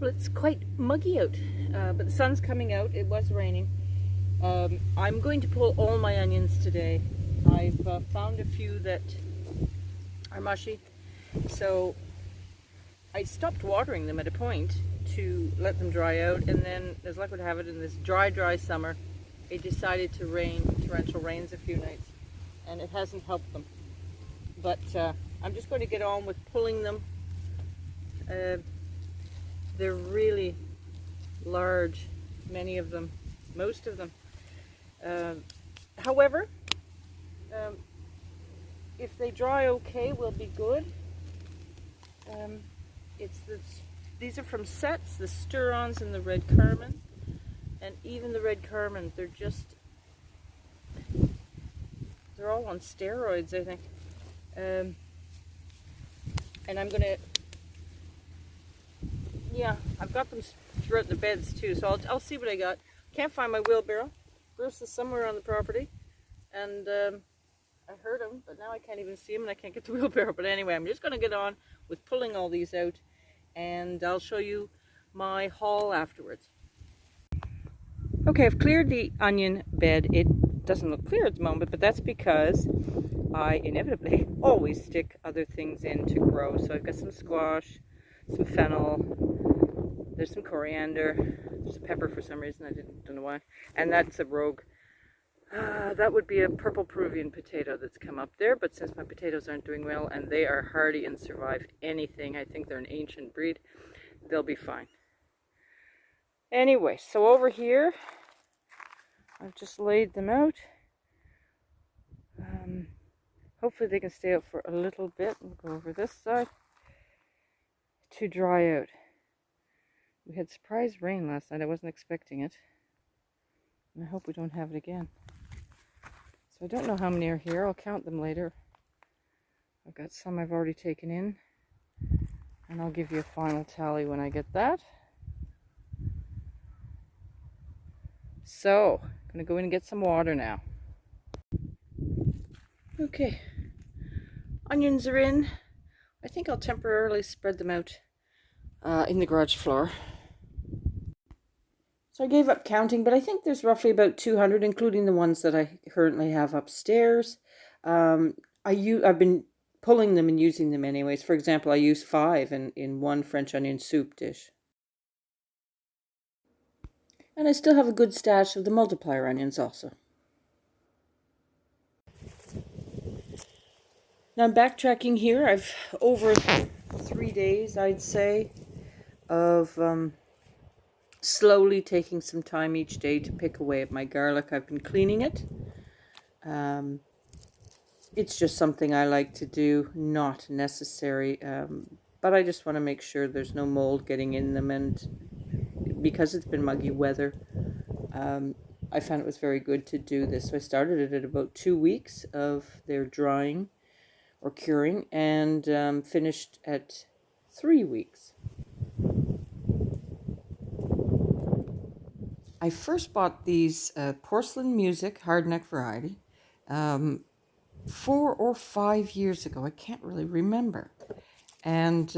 Well, it's quite muggy out, but the sun's coming out. It was raining. I'm going to pull all my onions today. I've found a few that are mushy, so I stopped watering them at a point to let them dry out, and then, as luck would have it, in this dry summer, it decided to rain, torrential rains a few nights, and it hasn't helped them. But I'm just going to get on with pulling them. They're really large, many of them, most of them. However, if they dry okay, will be good. These are from Sets, the Sturons and the Red Carmen, and even the Red Carmen, they're all on steroids, I think. And I'm gonna, yeah, I've got them throughout the beds too, so I'll see what I got. Can't find my wheelbarrow. Bruce is somewhere on the property, and I heard him, but now I can't even see him, and I can't get the wheelbarrow. But anyway, I'm just gonna get on with pulling all these out, and I'll show you my haul afterwards. Okay, I've cleared the onion bed. It doesn't look clear at the moment, but that's because I inevitably always stick other things in to grow. So I've got some squash, some fennel, there's some coriander, there's a pepper for some reason, don't know why, and that's a rogue. That would be a purple Peruvian potato that's come up there, but since my potatoes aren't doing well and they are hardy and survived anything, I think they're an ancient breed, they'll be fine. Anyway, so over here, I've just laid them out. Hopefully they can stay out for a little bit. We'll go over this side to dry out. We had surprise rain last night. I wasn't expecting it. And I hope we don't have it again. So I don't know how many are here. I'll count them later. I've got some I've already taken in. And I'll give you a final tally when I get that. So, I'm going to go in and get some water now. Okay, onions are in. I think I'll temporarily spread them out in the garage floor. So I gave up counting, but I think there's roughly about 200, including the ones that I currently have upstairs. I've been pulling them and using them anyways. For example, I use 5 in one French onion soup dish. And I still have a good stash of the multiplier onions also. Now I'm backtracking here. I've over 3 days, I'd say, of slowly taking some time each day to pick away at my garlic. I've been cleaning it. It's just something I like to do, not necessary, but I just want to make sure there's no mold getting in them, and because it's been muggy weather, I found it was very good to do this. So I started it at about 2 weeks of their drying or curing, and finished at 3 weeks. I first bought these Porcelain Music hardneck variety 4 or 5 years ago. I can't really remember. And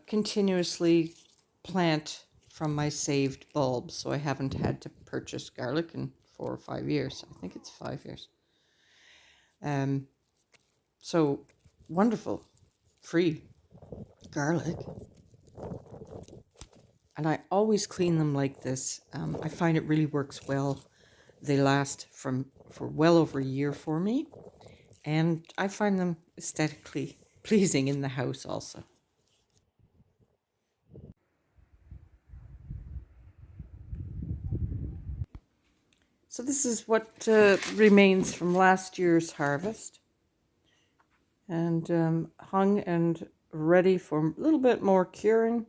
continuously plant from my saved bulbs, so I haven't had to purchase garlic in 4 or 5 years. I think it's 5 years. So wonderful, free garlic. And I always clean them like this. I find it really works well. They last for well over a year for me. And I find them aesthetically pleasing in the house also. So this is what remains from last year's harvest. And hung and ready for a little bit more curing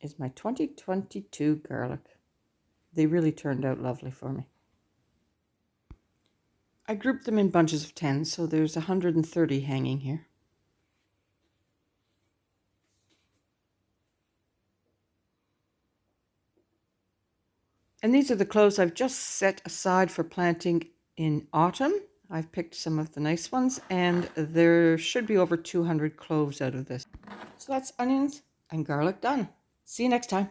is my 2022 garlic. They really turned out lovely for me. I grouped them in bunches of 10, so there's 130 hanging here. And these are the cloves I've just set aside for planting in autumn. I've picked some of the nice ones, and there should be over 200 cloves out of this. So that's onions, and garlic done. See you next time.